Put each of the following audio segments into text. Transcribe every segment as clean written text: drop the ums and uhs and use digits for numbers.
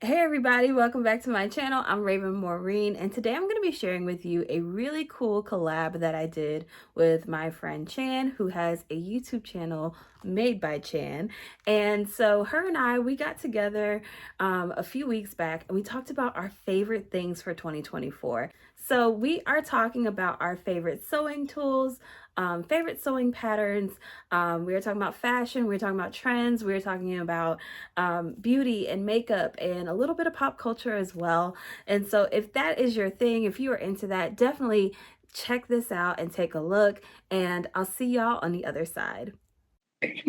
Hey everybody, welcome back to my channel. I'm Raven Maureen, and today I'm going to be sharing with you a really cool collab that I did with my friend Chan, who has a YouTube channel made by Chan. And so her and we got together a few weeks back and we talked about our favorite things for 2024. So we are talking about our favorite sewing tools, favorite sewing patterns. We were talking about fashion, we were talking about trends, we were talking about beauty and makeup and a little bit of pop culture as well. And so if that is your thing, if you are into that, definitely check this out and take a look. And I'll see y'all on the other side.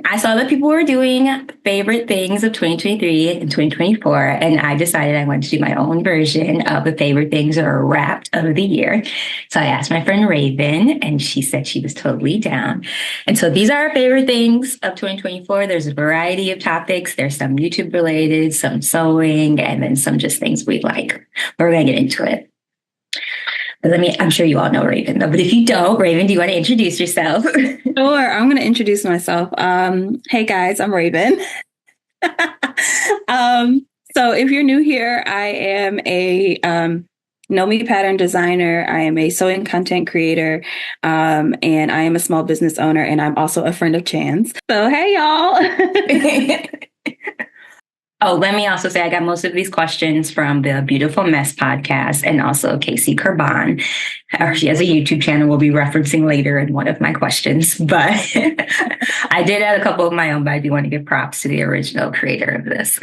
I saw that people were doing favorite things of 2023 and 2024, and I decided I wanted to do my own version of the favorite things or wrapped of the year. So I asked my friend Raven, and she said she was totally down. And so these are our favorite things of 2024. There's a variety of topics. There's some YouTube related, some sewing, and then some just things we like. But we're going to get into it. But I'm sure you all know Raven, though. But if you don't, Raven, do you want to introduce yourself? Sure, I'm going to introduce myself. Hey guys, I'm Raven. um, so if you're new here, I am a know me pattern designer. I am a sewing content creator, and I am a small business owner, and I'm also a friend of Chan's. So hey y'all. Oh, let me also say I got most of these questions from the Beautiful Mess podcast and also Casey Kerban. She has a YouTube channel we'll be referencing later in one of my questions. But I did add a couple of my own, but I do want to give props to the original creator of this.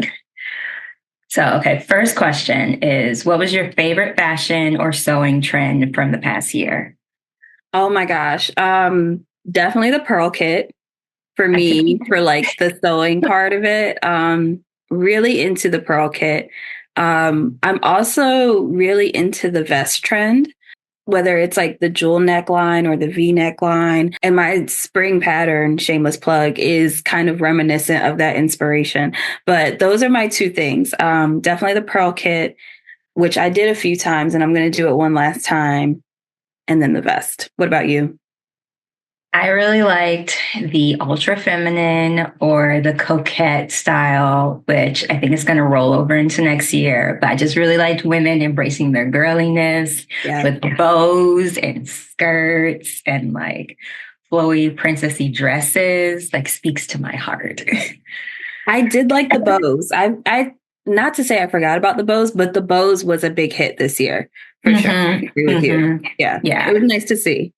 So, okay, first question is, what was your favorite fashion or sewing trend from the past year? Oh my gosh. Definitely the pearl kit for me for like the sewing part of it. Really into the pearl kit. I'm also really into the vest trend, whether it's like the jewel neckline or the V neckline. And my spring pattern, shameless plug, is kind of reminiscent of that inspiration. But those are my two things. Definitely the pearl kit, which I did a few times and I'm going to do it one last time. And then the vest. What about you? I really liked the ultra feminine or the coquette style, which I think is going to roll over into next year. But I just really liked women embracing their girliness with bows and skirts and like flowy princessy dresses. Like speaks to my heart. I did like the bows. I not to say I forgot about the bows, but the bows was a big hit this year for sure. I agree with you. Yeah. Yeah. It was nice to see.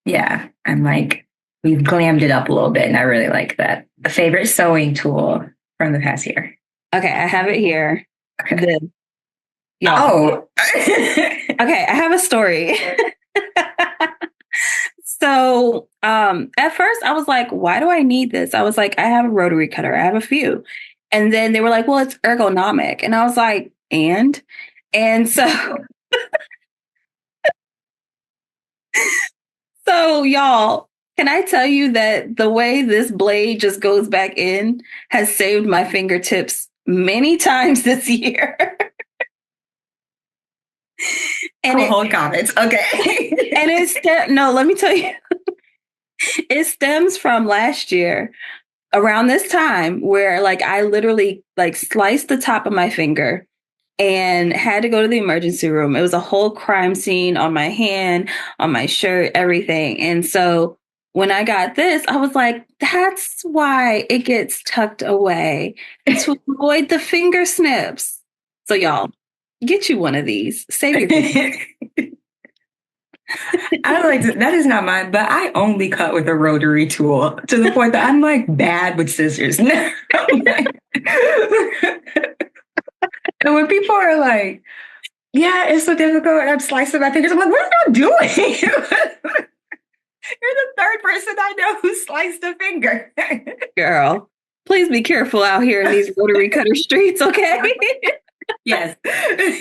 Yeah. I'm like, we've glammed it up a little bit and I really like that. A favorite sewing tool from the past year. Okay, I have it here. Okay. Oh. Okay, I have a story. So at first I was like, why do I need this? I was like, I have a rotary cutter. I have a few. And then they were like, well, it's ergonomic. And I was like, and so so y'all, can I tell you that the way this blade just goes back in has saved my fingertips many times this year. And hold comments. Okay. And no, let me tell you, it stems from last year around this time where like I literally like sliced the top of my finger and had to go to the emergency room. It was a whole crime scene on my hand, on my shirt, everything. And so when I got this, I was like, that's why it gets tucked away to avoid the finger snips. So y'all, get you one of these. Save your finger. I like to, that is not mine, but I only cut with a rotary tool to the point that I'm like bad with scissors. And when people are like, yeah, it's so difficult, and I'm slicing my fingers, I'm like, what are you doing? You're the third person I know who sliced a finger. Girl, please be careful out here in these rotary cutter streets, okay? Yes,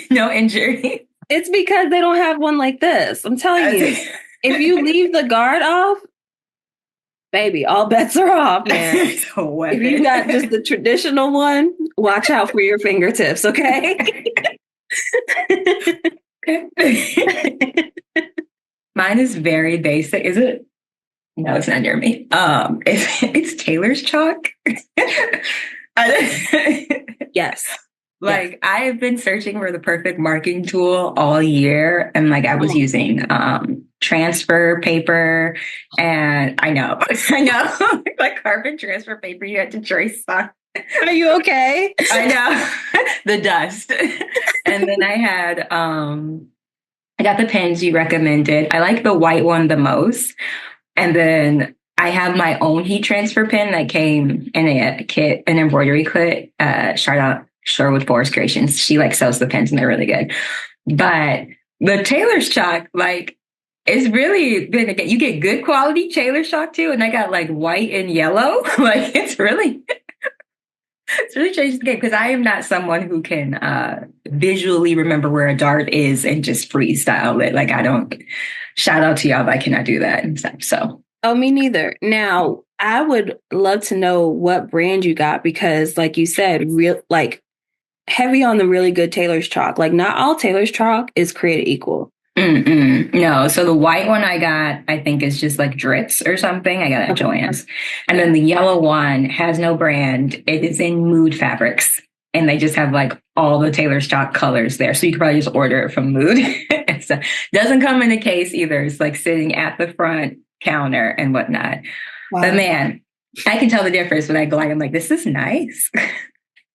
no injury. It's because they don't have one like this. I'm telling you, if you leave the guard off, baby, all bets are off, man. If you got just the traditional one, watch out for your fingertips, okay? Mine is very basic. Is it? No, it's not near me. It's Taylor's chalk. Yes. Yes. Like I have been searching for the perfect marking tool all year, and like I was Oh, using transfer paper, and I know, I know, like carbon transfer paper. You had to trace on. are you okay? I know the dust, and then I got the pens you recommended. I like the white one the most, and then I have my own heat transfer pen that came in a kit, an embroidery kit. Shout out Sherwood Forest Creations. She like sells the pens and they're really good. But the Taylor's chalk, like, it's really been, you get good quality Taylor's chalk too. And I got like white and yellow. Like, it's really changed the game because I am not someone who can visually remember where a dart is and just freestyle it. Like, I don't, shout out to y'all, but I cannot do that and stuff. So, Oh, me neither. Now, I would love to know what brand you got because, like you said, real like heavy on the really good Taylor's chalk. Like, not all Taylor's chalk is created equal. no. So the white one I got, I think is just like Dritz or something. I got it at Okay. Joann's. And then the yellow one has no brand. It is in Mood Fabrics. And they just have like all the Taylor's chalk colors there. So you could probably just order it from Mood. So doesn't come in a case either. It's like sitting at the front counter and whatnot. Wow. But man, I can tell the difference when I go like, I'm like, this is nice.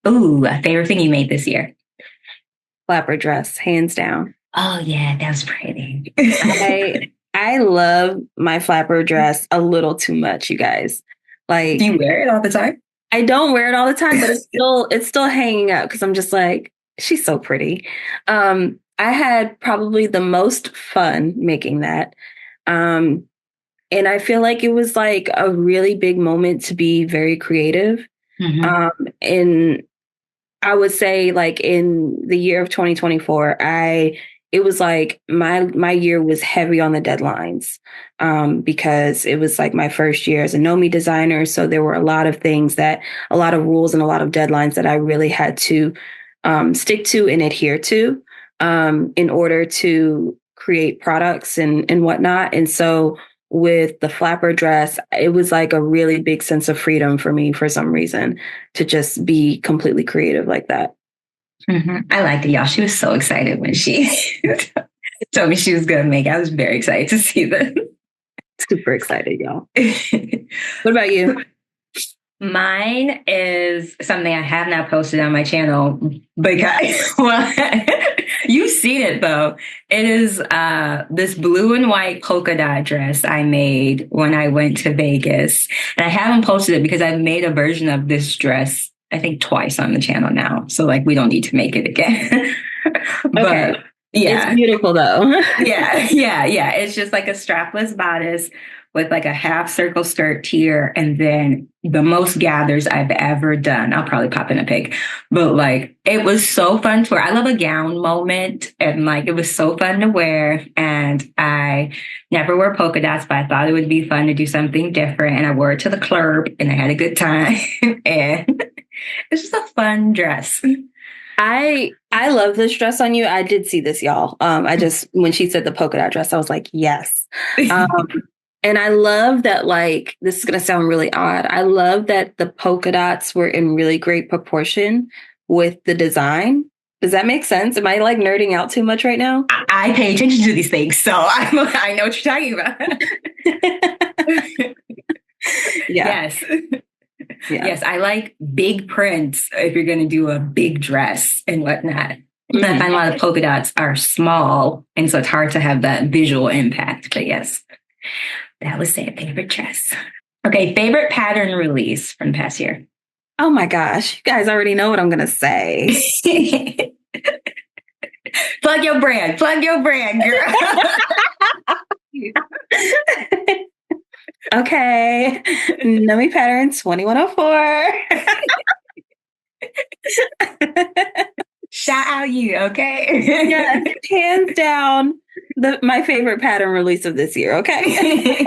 Ooh, a favorite thing you made this year. Flapper dress, hands down. Oh yeah, that was pretty. I love my flapper dress a little too much, you guys. Like, Do you wear it all the time? I don't wear it all the time, but it's still hanging up because I'm just like, she's so pretty. I had probably the most fun making that. Um, and I feel like it was like a really big moment to be very creative. And I would say like in the year of 2024, it was like my year was heavy on the deadlines because it was like my first year as a Nomi designer. So there were a lot of things a lot of rules and a lot of deadlines that I really had to stick to and adhere to in order to create products and whatnot. And so with the flapper dress, it was like a really big sense of freedom for me for some reason to just be completely creative like that. I liked it, y'all. She was so excited when she told me she was going to make it. I was very excited to see that. Super excited, y'all. What about you? Mine is something I have not posted on my channel because, well, you've seen it though. It is this blue and white polka dot dress I made when I went to Vegas. And I haven't posted it because I've made a version of this dress, I think twice on the channel now. So like we don't need to make it again. Okay. But yeah. It's beautiful though. Yeah. It's just like a strapless bodice with like a half circle skirt tier and then the most gathers I've ever done. I'll probably pop in a pic. But like it was so fun to wear. I love a gown moment and like it was so fun to wear. And I never wear polka dots, but I thought it would be fun to do something different. And I wore it to the club and I had a good time. And it's just a fun dress. I love this dress on you. I did see this, y'all. I just when she said the polka dot dress, I was like, yes. And I love that, like, this is gonna sound really odd. I love that the polka dots were in really great proportion with the design. Does that make sense? Am I like nerding out too much right now? I pay attention to these things, so I know what you're talking about. Yeah. Yes. Yes, I like big prints if you're going to do a big dress and whatnot. I find a lot of polka dots are small, and so it's hard to have that visual impact. But yes, that was their favorite dress. Okay, favorite pattern release from the past year. Oh my gosh, you guys already know what I'm gonna say. Plug your brand, girl. Okay, Nomi Pattern 2104. Shout out you, okay? Yeah, hands down, my favorite pattern release of this year. Okay,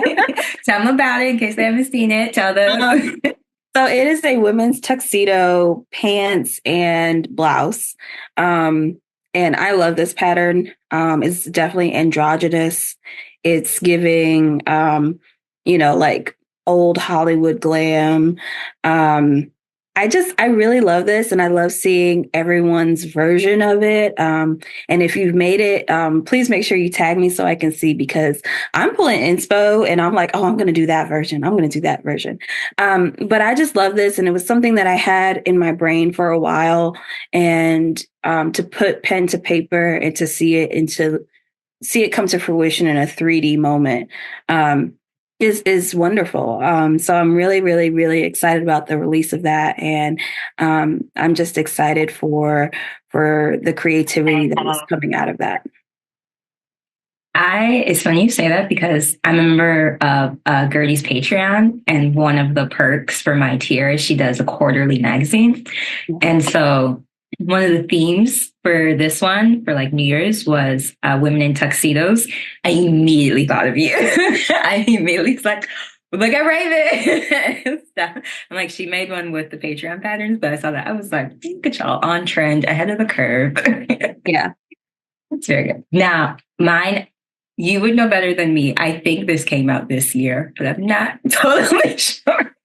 tell them about it in case they haven't seen it. Tell them. So it is a women's tuxedo pants and blouse, and I love this pattern. It's definitely androgynous. It's giving, like old Hollywood glam. I really love this and I love seeing everyone's version of it. And if you've made it, please make sure you tag me so I can see because I'm pulling inspo and I'm like, oh, I'm going to do that version. I'm going to do that version. But I just love this. And it was something that I had in my brain for a while. And to put pen to paper and to see it come to fruition in a 3D moment. Is wonderful. So I'm really, really, really excited about the release of that, and I'm just excited for the creativity that is coming out of that. It's funny you say that because I'm a member of Gertie's Patreon, and one of the perks for my tier is she does a quarterly magazine. And so one of the themes for this one, for like New Year's, was women in tuxedos. I immediately thought of you. I immediately was like, look at Raven. Stuff. I'm like, she made one with the Patreon patterns, but I saw that. I was like, look at y'all on trend, ahead of the curve. Yeah. It's very good. Now, mine, you would know better than me. I think this came out this year, but I'm not totally sure.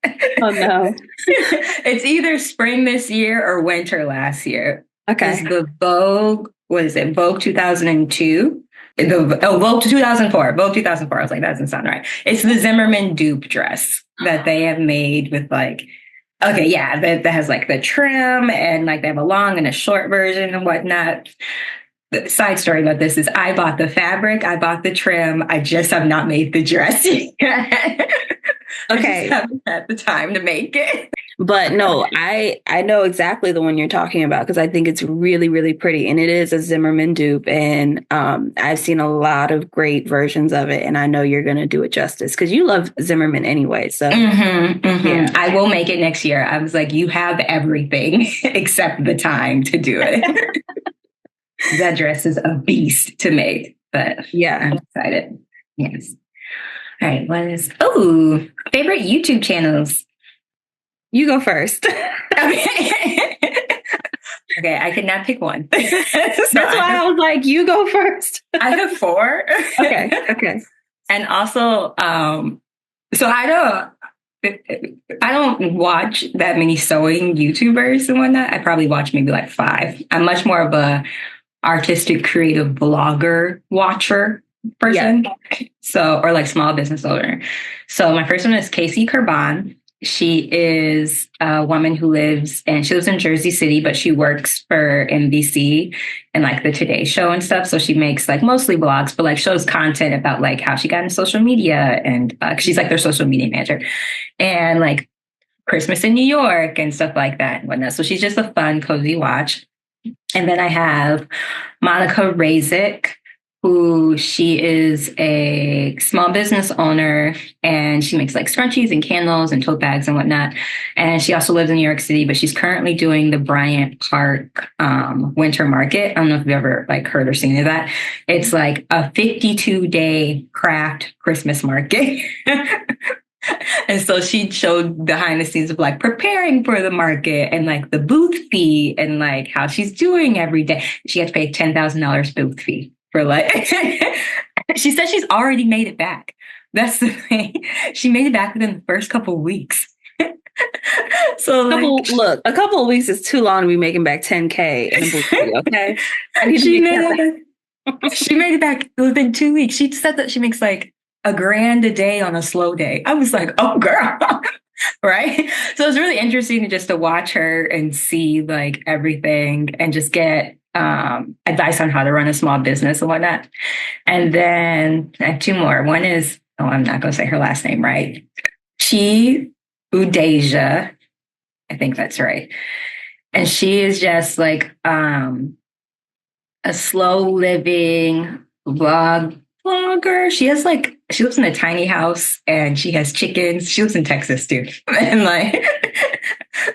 Oh no. It's either spring this year or winter last year. Okay. It's the Vogue, what is it? Vogue 2002. Vogue 2004. Vogue 2004. I was like, that doesn't sound right. It's the Zimmerman dupe dress that they have made with like, okay, yeah, that has like the trim and like they have a long and a short version and whatnot. The side story about this is I bought the fabric, I bought the trim, I just have not made the dress yet. Okay. I just haven't had the time to make it. But no, I know exactly the one you're talking about because I think it's really, really pretty. And it is a Zimmerman dupe. And I've seen a lot of great versions of it. And I know you're going to do it justice because you love Zimmerman anyway. So Yeah. I will make it next year. I was like, you have everything except the time to do it. That dress is a beast to make, but yeah, I'm excited. Yes. All right. Favorite YouTube channels? You go first. Okay. Okay, I could not pick one. That's why I was like, you go first. I have 4. Okay. And also, so I don't watch that many sewing YouTubers and whatnot. I probably watch maybe like 5. I'm much more of a artistic creative blogger watcher person. Yeah. So, or like small business owner. So my first one is Casey Kerban. She is a woman who lives in Jersey City, but she works for NBC and like the Today Show and stuff. So she makes like mostly blogs, but like shows content about like how she got into social media, and she's like their social media manager, and like Christmas in New York and stuff like that and whatnot. So she's just a fun, cozy watch. And then I have Monica Razik, who she is a small business owner, and she makes like scrunchies and candles and tote bags and whatnot. And she also lives in New York City, but she's currently doing the Bryant Park Winter Market. I don't know if you've ever like heard or seen of that. It's like a 52-day craft Christmas market. And so she showed behind the scenes of like preparing for the market and like the booth fee and like how she's doing every day. She had to pay $10,000 booth fee for like, she said she's already made it back. That's the thing. She made it back within the first couple of weeks. So a couple of weeks is too long to be making back $10K in a booth fee, okay? She made it back within 2 weeks. She said that she makes like $1,000 a day on a slow day. I was like, oh girl. Right. So it was really interesting to watch her and see like everything and just get advice on how to run a small business and whatnot. And then I have 2 more. One is, I'm not going to say her last name right. Chi Udeja. I think that's right. And she is just like a slow living vlogger. She lives in a tiny house and she has chickens. She lives in Texas too. And like,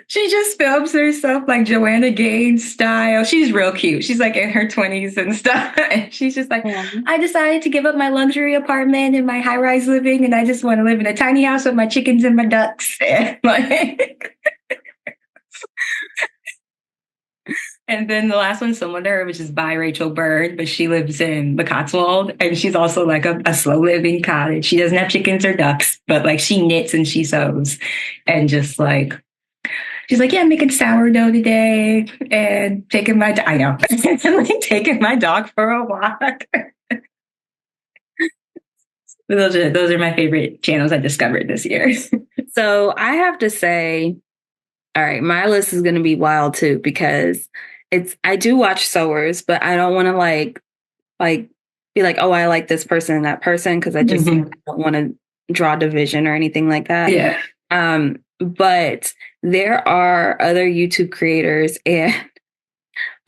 she just films herself like Joanna Gaines style. She's real cute. She's like in her 20s and stuff. And she's just like, I decided to give up my luxury apartment and my high-rise living, and I just want to live in a tiny house with my chickens and my ducks. And like, and then the last one's similar to her, which is by Rachel Bird, but she lives in the Cotswold, and she's also like a slow living cottage. She doesn't have chickens or ducks, but like she knits and she sews, and just She's like, yeah, I'm making sourdough today and taking my, I know, like taking my dog for a walk. Those are my favorite channels I discovered this year. So I have to say, all right, my list is going to be wild too because I do watch sewers, but I don't want to like be like, oh, I like this person and that person because I just don't want to draw division or anything like that. Yeah. But there are other YouTube creators, and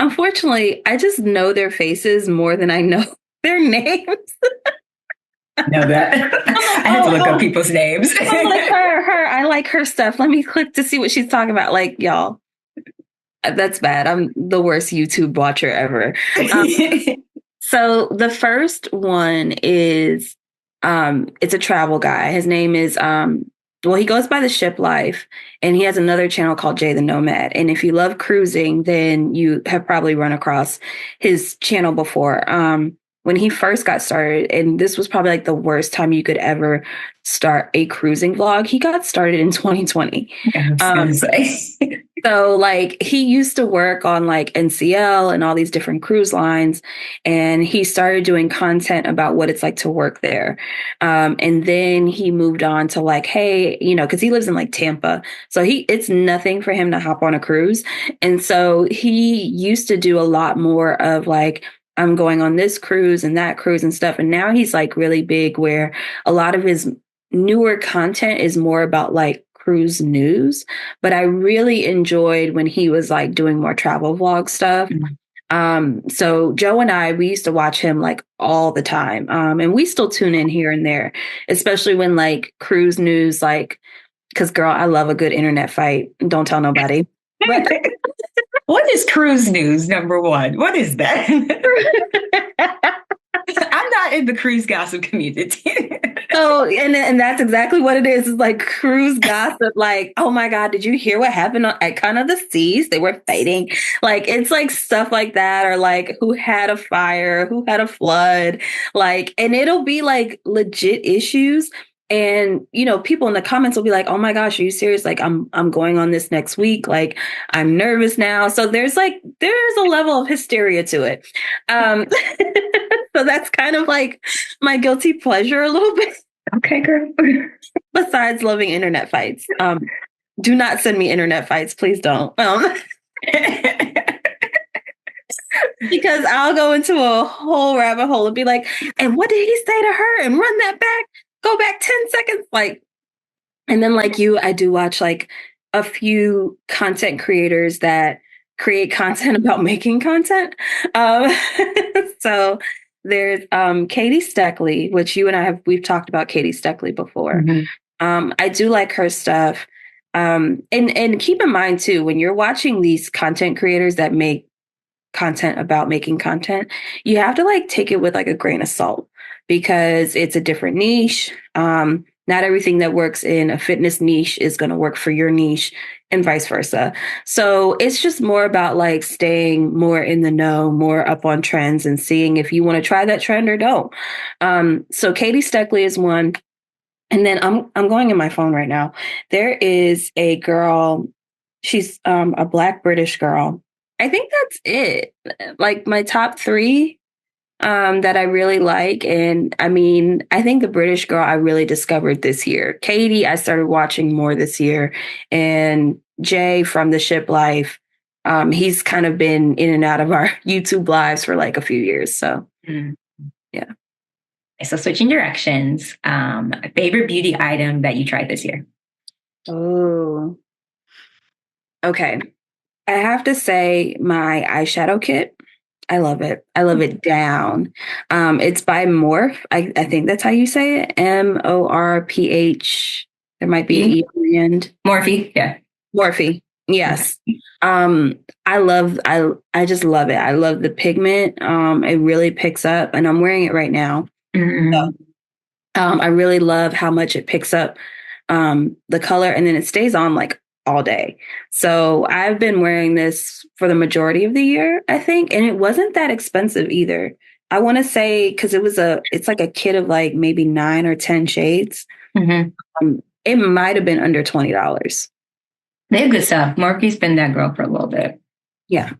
unfortunately, I just know their faces more than I know their names. Know that. I had to look up people's names. I'm like I like her stuff. Let me click to see what she's talking about. Like, y'all, that's bad. I'm the worst YouTube watcher ever. So the first one is it's a travel guy. His name is well, he goes by the Ship Life, and he has another channel called Jay the Nomad. And if you love cruising, then you have probably run across his channel before. When he first got started, and this was probably like the worst time you could ever start a cruising vlog, he got started in 2020. So like he used to work on like NCL and all these different cruise lines, and he started doing content about what it's like to work there. And then he moved on to like, hey, you know, because he lives in like Tampa, so it's nothing for him to hop on a cruise, and so he used to do a lot more of like, I'm going on this cruise and that cruise and stuff, and now he's like really big where a lot of his newer content is more about like cruise news, but I really enjoyed when he was like doing more travel vlog stuff. So Joe and we used to watch him like all the time. And we still tune in here and there, especially when like cruise news, like, cause girl, I love a good internet fight. Don't tell nobody. But what is cruise news, number one? What is that? I'm not in the cruise gossip community. So, and that's exactly what it is. It's like cruise gossip. Like, oh my God, did you hear what happened at kind of the seas? They were fighting. Like, it's like stuff like that, or like who had a fire, who had a flood, like, and it'll be like legit issues. And you know, people in the comments will be like, "Oh my gosh, are you serious? Like, I'm going on this next week. Like, I'm nervous now." So there's a level of hysteria to it. So that's kind of like my guilty pleasure a little bit. Okay, girl. Besides loving internet fights, do not send me internet fights, please don't. Because I'll go into a whole rabbit hole and be like, and what did he say to her? And run that back, go back 10 seconds. Like, and then like you, I do watch like a few content creators that create content about making content. So there's Katie Steckley, which you and we've talked about Katie Steckley before. I do like her stuff. And keep in mind too, when you're watching these content creators that make content about making content, you have to like take it with like a grain of salt because it's a different niche. Not everything that works in a fitness niche is going to work for your niche and vice versa. So it's just more about like staying more in the know, more up on trends and seeing if you want to try that trend or don't. So Katie Steckley is one. And then I'm going in my phone right now. There is a girl, she's a Black British girl. I think that's it. Like my top three that I really like. And I mean, I think the British girl I really discovered this year. Katie, I started watching more this year. And Jay from the Ship Life, he's kind of been in and out of our YouTube lives for like a few years. So, yeah. So switching directions, favorite beauty item that you tried this year? Oh, okay. I have to say my eyeshadow kit. I love it. I love it down. It's by Morph. I think that's how you say it. Morph. There might be an E on the end. Morphe, yeah. Morphe. Yes. I just love it. I love the pigment. It really picks up, and I'm wearing it right now. So, I really love how much it picks up the color, and then it stays on like all day. So I've been wearing this for the majority of the year, I think, and it wasn't that expensive either. I want to say because it's like a kit of like maybe 9 or 10 shades. It might have been under $20. They have good stuff. Morphe's been that girl for a little bit. Yeah.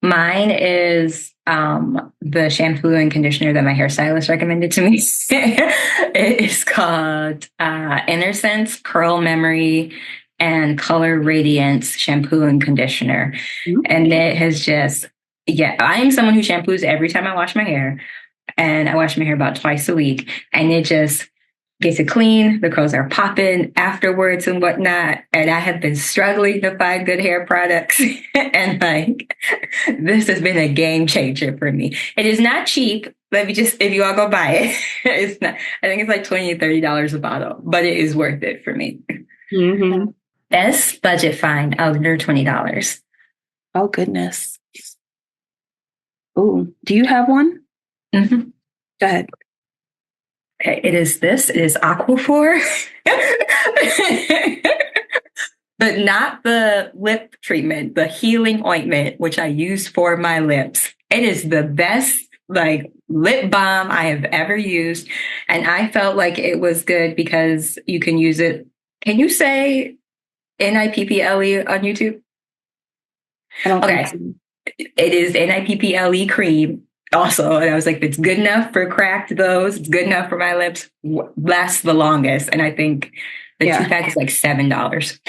Mine is the shampoo and conditioner that my hairstylist recommended to me. It is called Inner Sense Curl Memory and Color Radiance Shampoo and Conditioner. Mm-hmm. And it has just, yeah, I am someone who shampoos every time I wash my hair. And I wash my hair about twice a week. And it just gets it clean. The curls are popping afterwards and whatnot. And I have been struggling to find good hair products. And like, this has been a game changer for me. It is not cheap. Let me just, if you all go buy it, it's not, I think it's like $20 to $30 a bottle, but it is worth it for me. Mm-hmm. Best budget find under $20. Oh, goodness. Oh, do you have one? Mm-hmm. Go ahead. Okay, it is this. It is Aquaphor. But not the lip treatment, the healing ointment, which I use for my lips. It is the best like lip balm I have ever used. And I felt like it was good because you can use it. Can you say NIPPLE on YouTube? I don't Okay. think so. It is NIPPLE cream also. And I was like, it's good enough for cracked those. It's good enough for my lips. Lasts the longest. And I think the 2-pack is like $7.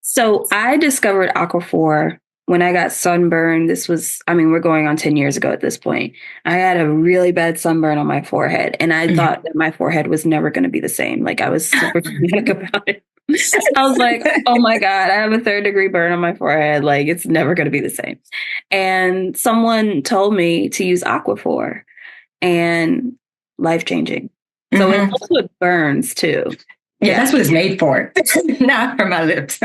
So I discovered Aquaphor when I got sunburned. This was, I mean, we're going on 10 years ago at this point. I had a really bad sunburn on my forehead, and I thought that my forehead was never going to be the same. Like, I was super dramatic about it. I was like, oh my God, I have a 3rd-degree burn on my forehead. Like, it's never going to be the same. And someone told me to use Aquaphor, and life-changing. So it also burns too. Yeah, that's what it's made for. Not for my lips.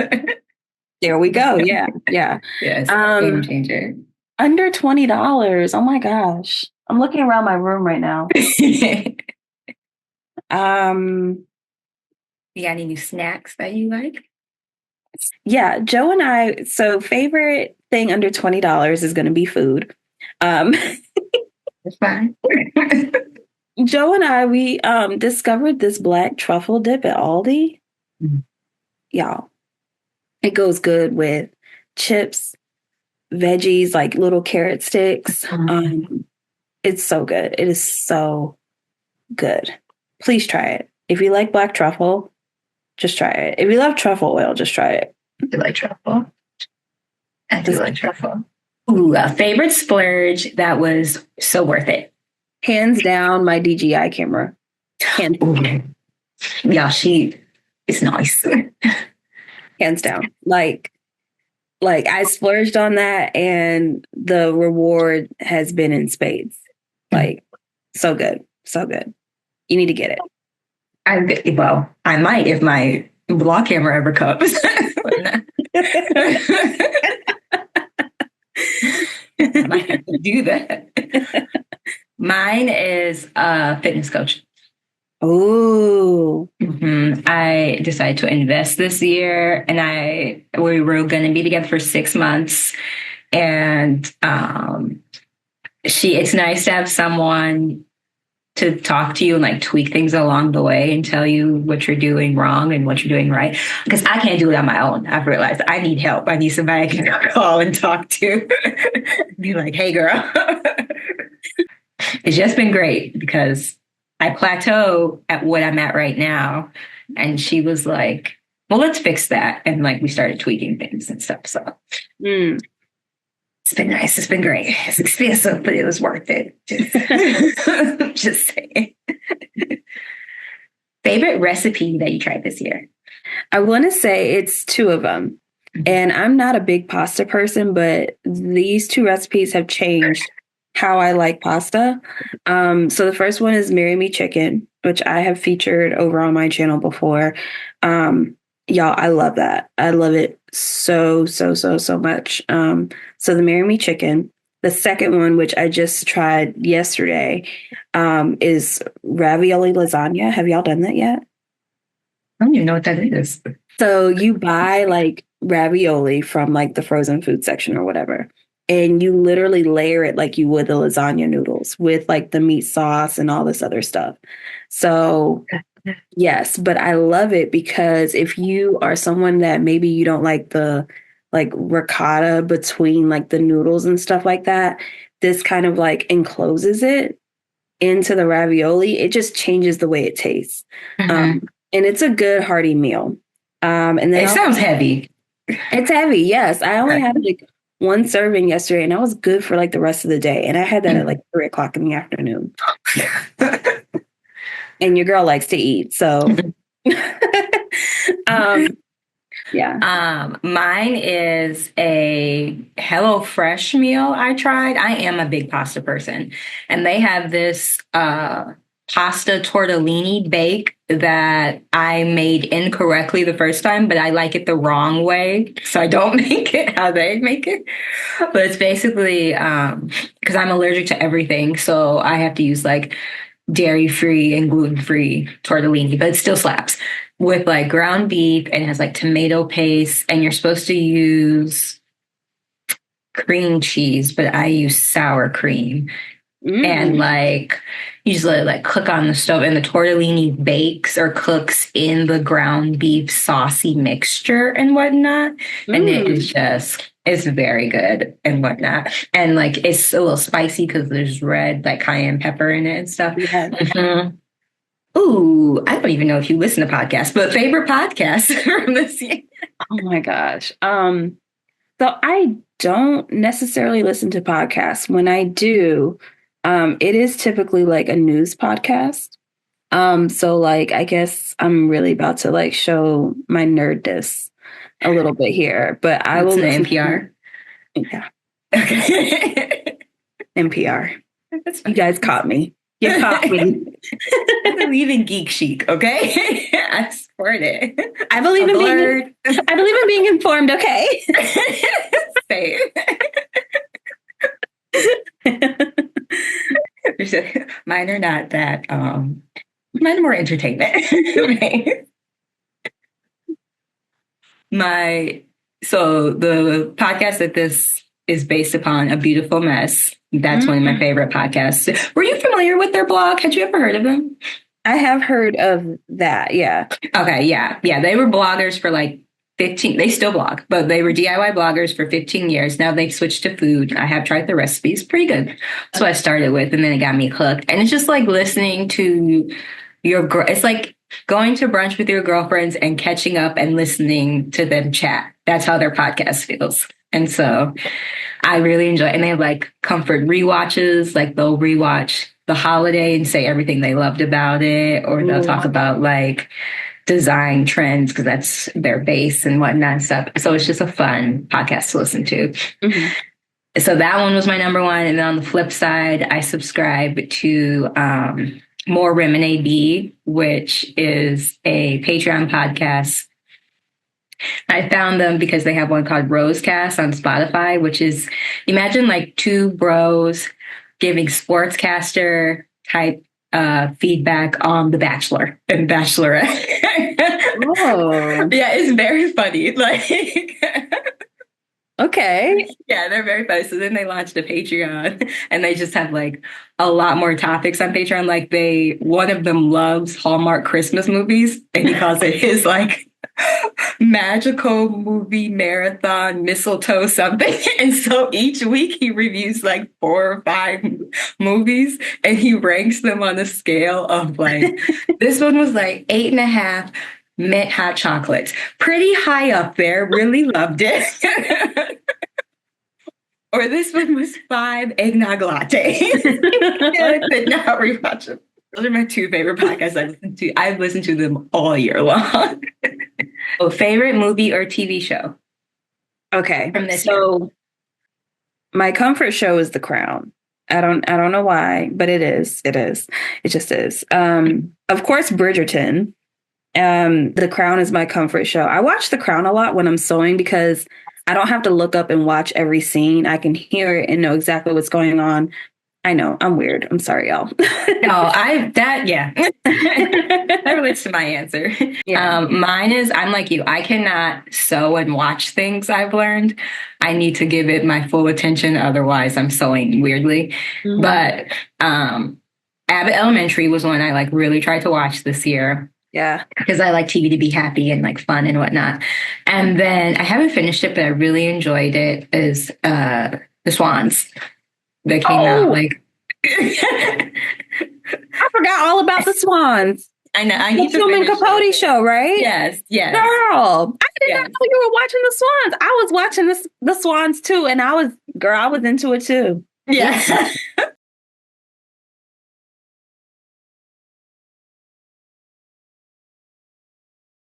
There we go. Yeah. Yeah. Yes. Game changer. Under $20. Oh my gosh. I'm looking around my room right now. You got any new snacks that you like? Yeah, Joe and I, so favorite thing under $20 is going to be food. That's fine. Joe and I, we discovered this black truffle dip at Aldi. Mm-hmm. Y'all, it goes good with chips, veggies, like little carrot sticks. It's so good. It is so good. Please try it. If you like black truffle, just try it. If you love truffle oil, just try it. You like truffle? I do like truffle. Ooh, a favorite splurge that was so worth it. Hands down, my DJI camera. Hands down. Yeah, she is nice. Hands down. Like I splurged on that, and the reward has been in spades. Like, so good. So good. You need to get it. I might if my vlog camera ever comes. I might have to do that. Mine is a fitness coach. Oh. I decided to invest this year, and we were going to be together for 6 months. And it's nice to have someone to talk to you and like tweak things along the way and tell you what you're doing wrong and what you're doing right. Because I can't do it on my own. I've realized I need help. I need somebody I can call and talk to. Be like, hey, girl. It's just been great because I plateau at what I'm at right now. And she was like, well, let's fix that. And like, we started tweaking things and stuff. So it's been nice. It's been great. It's expensive, but it was worth it. Just saying. Favorite recipe that you tried this year? I want to say it's 2 of them. And I'm not a big pasta person, but these 2 recipes have changed how I like pasta. So the first one is Marry Me Chicken, which I have featured over on my channel before. Y'all, I love that. I love it so much. So the Marry Me Chicken. The second one, which I just tried yesterday, is ravioli lasagna. Have y'all done that yet? I don't even know what that is. So you buy like ravioli from like the frozen food section or whatever, and you literally layer it like you would the lasagna noodles with like the meat sauce and all this other stuff. So Yes, but I love it because if you are someone that maybe you don't like the like ricotta between like the noodles and stuff like that, this kind of like encloses it into the ravioli. It just changes the way it tastes. Mhm. And it's a good hearty meal. And then It sounds heavy. it's heavy. Yes. I only had like one serving yesterday and I was good for like the rest of the day. And I had that at like 3 o'clock in the afternoon. And your girl likes to eat. So um yeah. Mine is a Hello Fresh meal I tried. I am a big pasta person, and they have this pasta tortellini bake that I made incorrectly the first time, but I like it the wrong way, so I don't make it how they make it. But it's basically because I'm allergic to everything, so I have to use like dairy-free and gluten-free tortellini, but it still slaps with like ground beef and it has like tomato paste, and you're supposed to use cream cheese, but I use sour cream. And like you just let it like cook on the stove, and the tortellini bakes or cooks in the ground beef saucy mixture and whatnot. And it is just, it's very good and whatnot. And like it's a little spicy because there's red like cayenne pepper in it and stuff. Yeah. Mhm. Ooh, I don't even know if you listen to podcasts, but favorite podcasts from this year. Oh my gosh. So I don't necessarily listen to podcasts. When I do, it is typically like a news podcast. So like I guess I'm really about to like show my nerdness a little bit here, but I will listen to listen NPR. Yeah, Okay. NPR. You guys caught me. You caught me. I believe in geek chic, okay? I support it. I believe in being informed, okay? Same. Mine are not that mine are more entertainment. So the podcast that this is based upon, A Beautiful Mess. That's one of my favorite podcasts. Were you familiar with their blog? Had you ever heard of them? I have heard of that. Yeah. Okay. Yeah. Yeah. They were bloggers for like 15. They still blog, but they were DIY bloggers for 15 years. Now they've switched to food. I have tried the recipes. Pretty good. That's what I started with. And then it got me hooked. And it's just like listening to it's like going to brunch with your girlfriends and catching up and listening to them chat. That's how their podcast feels. And so I really enjoy it. And they have like comfort rewatches, like they'll rewatch The Holiday and say everything they loved about it, or they'll talk about like design trends because that's their base and whatnot and stuff. So it's just a fun podcast to listen to. Mm-hmm. So that one was my number one. And then on the flip side, I subscribe to More Rim and AB, which is a Patreon podcast. I found them because they have one called Rosecast on Spotify, which is, imagine like two bros giving sportscaster type feedback on The Bachelor and Bachelorette. Oh. Yeah, it's very funny. Like, okay. Yeah, they're very funny. So then they launched a Patreon and they just have like a lot more topics on Patreon. Like one of them loves Hallmark Christmas movies and he calls it his like magical movie marathon mistletoe something. And so each week he reviews like 4 or 5 movies and he ranks them on a scale of like, this one was like 8.5 mint hot chocolates. Pretty high up there. Really loved it. Or this one was 5 eggnog lattes. I could not rewatch them. Those are my 2 favorite podcasts I listen to. I've listened to them all year long. Oh, favorite movie or TV show? Okay. So my comfort show is The Crown. I don't know why, but it is. It just is. Of course, Bridgerton. The Crown is my comfort show. I watch The Crown a lot when I'm sewing because I don't have to look up and watch every scene. I can hear it and know exactly what's going on. I know, I'm weird. I'm sorry, y'all. That relates to my answer. Yeah. Mine is, I'm like you. I cannot sew and watch things I've learned. I need to give it my full attention. Otherwise, I'm sewing weirdly. Mm-hmm. But Abbott Elementary was one I like really tried to watch this year. Yeah. because I like TV to be happy and like fun and whatnot. And then I haven't finished it, but I really enjoyed it. Is The Swans that came out Oh, like. I forgot all about the Swans. I know I The need to Truman finish it. Capote show, right? Yes, yes, Girl, I did not yes. know you were watching the Swans. I was watching the Swans too, and I was into it too. Yeah.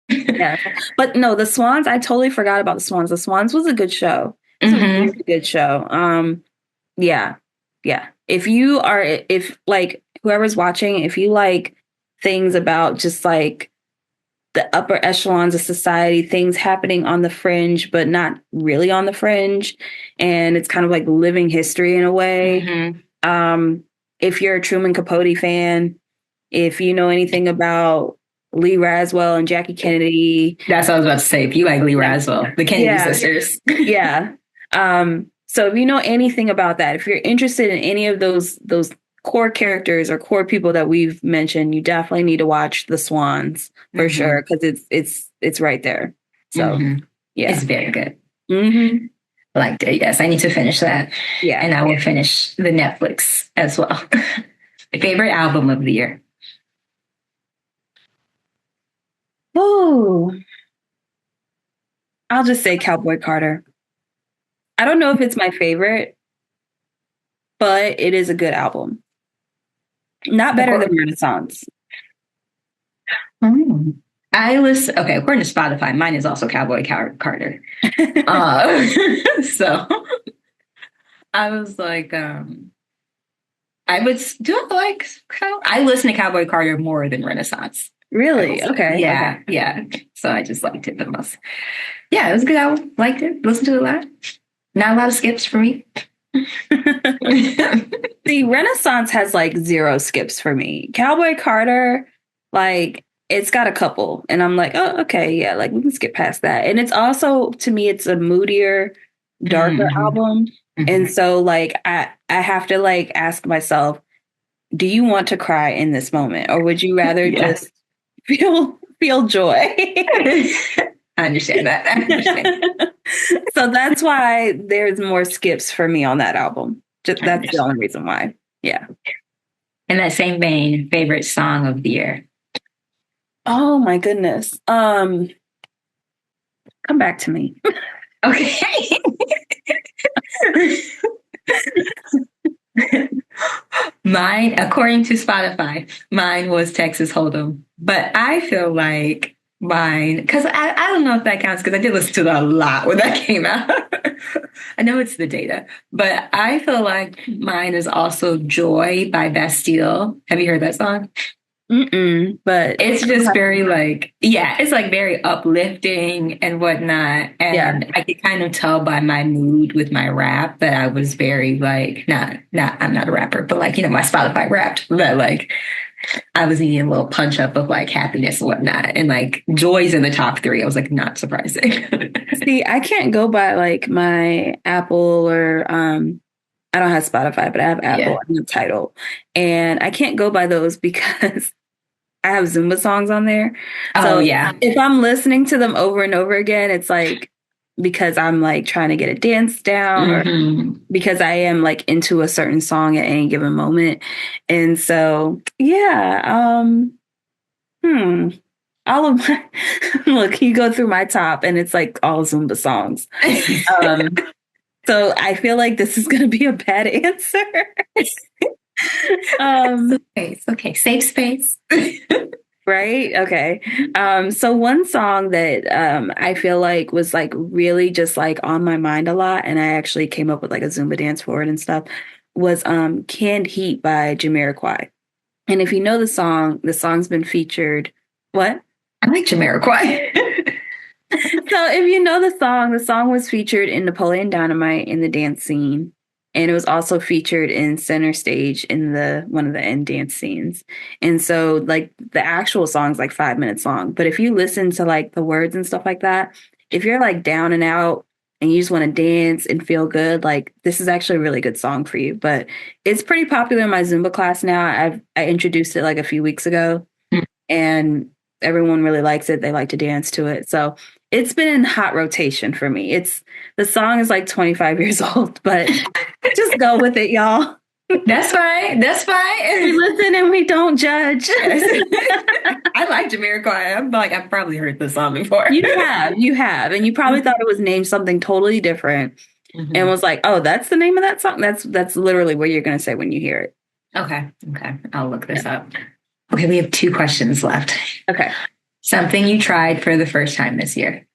Yeah. But no, the Swans, I totally forgot about the Swans. The Swans was a good show. It's a Hmm. really good show. Yeah. Yeah. If like whoever's watching, if you like things about just like the upper echelons of society, things happening on the fringe, but not really on the fringe, and it's kind of like living history in a way. Hmm. Um, if you're a Truman Capote fan, if you know anything about Lee Raswell and Jackie Kennedy, That's what I was about to say. If you like Lee yeah, Raswell, the Kennedy yeah, sisters. yeah. So if you know anything about that, if you're interested in any of those core characters or core people that we've mentioned, you definitely need to watch The Swans for Hmm. sure because it's right there. So Hmm. It's yeah. very good. Hmm. Liked it. Yes, I need to finish that, Yeah. and I will finish the Netflix as well. Favorite album of the year. Oh, I'll just say Cowboy Carter. I don't know if it's my favorite, but it is a good album. Not better than Renaissance. Hmm. I listen. Okay, according to Spotify, mine is also Cowboy Carter. Uh, so I was like, I would do I like I listen to Cowboy Carter more than Renaissance. I will Really? say. Okay. Okay. Yeah, yeah. So I just liked it the most. Yeah, it was a good album. Liked it. Listened to it a lot. Not a lot of skips for me. See, Renaissance has like zero skips for me. Cowboy Carter, like it's got a couple, and I'm like, oh, okay, yeah, like we can skip past that. And it's also to me, it's a moodier, darker Hmm. album, Hmm. and so like I have to like ask myself, do you want to cry in this moment, or would you rather Yeah. just feel joy? I understand that. I understand. So that's why there's more skips for me on that album. Just I that's the understand. only reason why. Yeah. In that same vein, favorite song of the year. Oh my goodness. Come back to me. Okay. Mine, according to Spotify, mine was Texas Hold'em. But I feel like mine, because I don't know if that counts because I did listen to that a lot when that came out. I know it's the data, but I feel like mine is also Joy by Bastille. Have you heard that song? But It's just very like, yeah, it's like very uplifting and whatnot. yeah. And I could kind of tell by my mood with my rap that I was very like, I'm not a rapper, but like, my Spotify rapped that like I was needing a little punch up of like happiness and whatnot. And like Joy's in the top three. I was like, not surprising. See, I can't go by like my Apple or I don't have Spotify, but I have Yeah. Apple and the title. And I can't go by those because I have Zumba songs on there. Oh, So yeah. if I'm listening to them over and over again, it's like because I'm like trying to get a dance down or Hmm. because I am like into a certain song at any given moment. And so, yeah, hmm. All of my look, you go through my top and it's like all Zumba songs. Um, so I feel like this is gonna be a bad answer. um, It's okay. Safe space. right? Okay. So one song that I feel like was like really just like on my mind a lot, and I actually came up with like a Zumba dance for it and stuff, was Canned Heat by Jamiroquai. And if you know the song's been featured. What? I like Jamiroquai. So if you know the song was featured in Napoleon Dynamite in the dance scene. And it was also featured in Center Stage in the one of the end dance scenes. And so like the actual song's like 5 minutes long. But if you listen to like the words and stuff like that, if you're like down and out and you just want to dance and feel good, like this is actually a really good song for you. But it's pretty popular in my Zumba class now. I introduced it like a few weeks ago. And everyone really likes it. They like to dance to it. So it's been in hot rotation for me. The song is like 25 years old, but just go with it, y'all. That's fine. That's fine. We listen and we don't judge. I like Jamiroquai. I'm like, I've probably heard this song before. You have, and you probably thought it was named something totally different, and was like, "Oh, that's the name of that song." That's literally what you're gonna say when you hear it. Okay. I'll look this up. Okay, we have 2 questions left. Okay. Something you tried for the first time this year.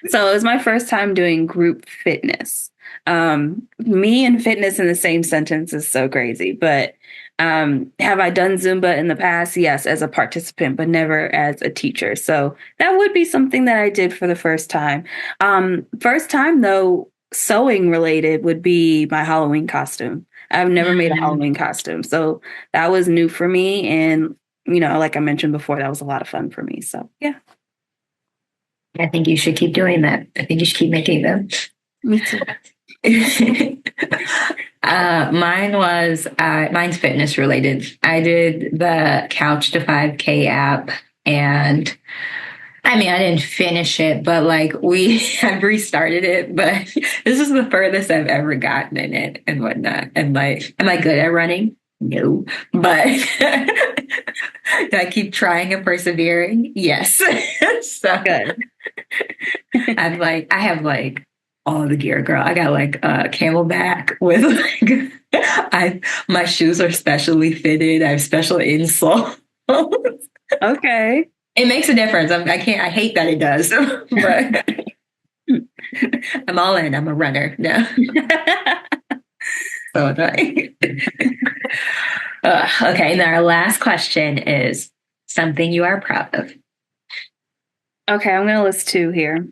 So it was my first time doing group fitness. Me and fitness in the same sentence is so crazy, but have I done Zumba in the past? Yes, as a participant, but never as a teacher. So that would be something that I did for the first time. First time though, sewing related would be my Halloween costume. I've never made a Halloween costume. So that was new for me. And, like I mentioned before, that was a lot of fun for me. So yeah. I think you should keep doing that. I think you should keep making them. Me too. Mine's fitness related. I did the Couch to 5K app, and I mean, I didn't finish it, but like I've restarted it, but this is the furthest I've ever gotten in it and whatnot. And like, am I good at running? No, but do I keep trying and persevering? Yes. So Good. I have like all the gear, girl. I got like a camelback with like, my shoes are specially fitted. I have special insoles. Okay. It makes a difference. I hate that it does, but I'm all in. I'm a runner now. So annoying. Okay, and our last question is something you are proud of. Okay, I'm going to list 2 here.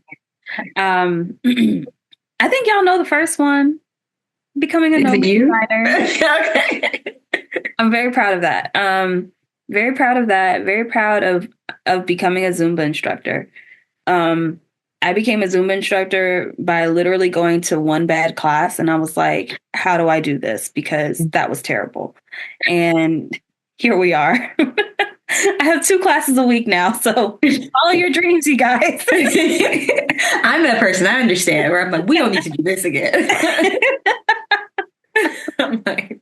I think y'all know the first one, becoming a nomad designer. Okay. I'm very proud of that. Very proud of that. Very proud of becoming a Zumba instructor. I became a Zumba instructor by literally going to one bad class, and I was like, how do I do this? Because that was terrible. And here we are. I have 2 classes a week now, so follow your dreams, you guys. I'm that person, I understand, where I'm like, we don't need to do this again. I'm like...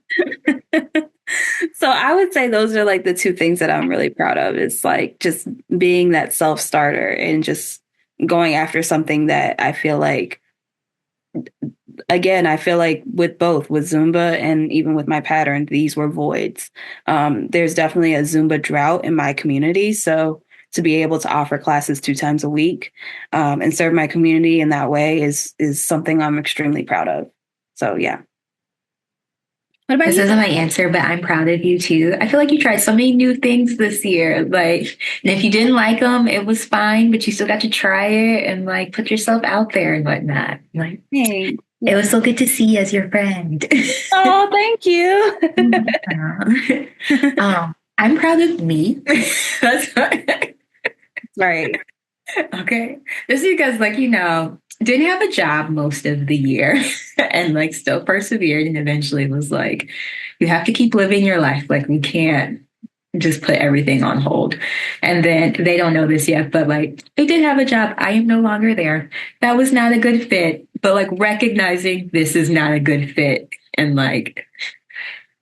So I would say those are like the 2 things that I'm really proud of. It's like just being that self-starter and just going after something that I feel like, again, I feel like with Zumba and even with my pattern, these were voids. There's definitely a Zumba drought in my community. So to be able to offer classes 2 times a week and serve my community in that way is something I'm extremely proud of. So, yeah. What about this isn't my answer, but I'm proud of you too. I feel like you tried so many new things this year. Like, and if you didn't like them, it was fine, but you still got to try it and like put yourself out there and whatnot. Like, hey, it was so good to see you as your friend. Oh, thank you. I'm proud of me. That's right. Okay. This is because, like, didn't have a job most of the year and like still persevered and eventually was like, you have to keep living your life. Like, we can't just put everything on hold. And then they don't know this yet, but like, I did have a job. I am no longer there. That was not a good fit, but like recognizing this is not a good fit. And like,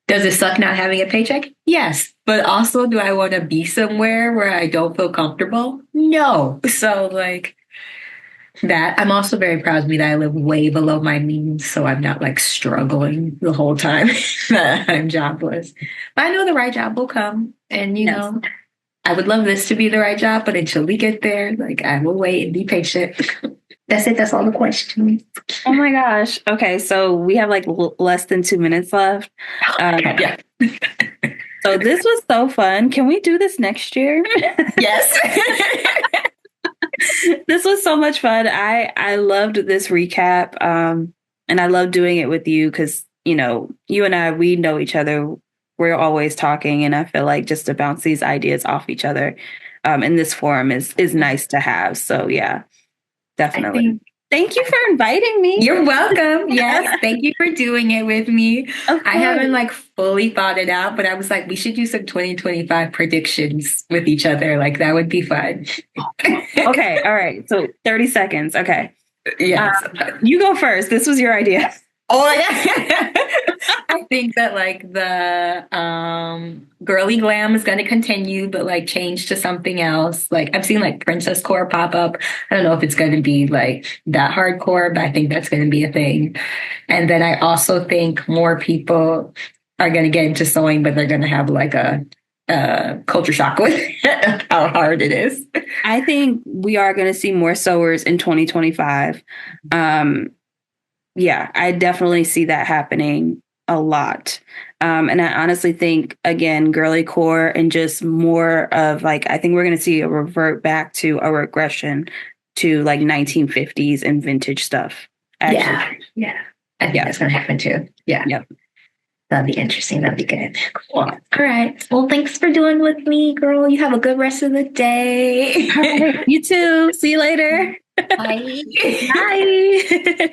does it suck not having a paycheck? Yes. But also, do I want to be somewhere where I don't feel comfortable? No. So like, that I'm also very proud of me that I live way below my means, so I'm not like struggling the whole time that I'm jobless. But I know the right job will come, and you know, I would love this to be the right job, but until we get there, like I will wait and be patient. That's it. That's all the questions. Oh my gosh. Okay, so we have like less than 2 minutes left. Yeah. So this was so fun. Can we do this next year? Yes. This was so much fun. I loved this recap. And I love doing it with you because, you and I, we know each other. We're always talking. And I feel like just to bounce these ideas off each other in this forum is nice to have. So, yeah, definitely. Thank you for inviting me. You're welcome. Yes, thank you for doing it with me. Of I course. haven't like fully thought it out, but I was like, we should do some 2025 predictions with each other. Like that would be fun. Okay, all right. So 30 seconds. Okay. Yes. You go first. This was your idea. Oh yeah. I think that like the girly glam is going to continue, but like change to something else. Like I've seen like princess core pop up. I don't know if it's going to be like that hardcore, but I think that's going to be a thing. And then I also think more people are going to get into sewing, but they're going to have like a culture shock with how hard it is. I think we are going to see more sewers in 2025. Yeah, I definitely see that happening a lot. And I honestly think, again, girly core and just more of like, I think we're going to see a revert back to a regression to like 1950s and vintage stuff. Actually. Yeah. Yeah. I think that's going to happen too. Yeah. Yep. That'd be interesting. That'd be good. Cool. All right. Well, thanks for doing with me, girl. You have a good rest of the day. All right. You too. See you later. Bye. Bye.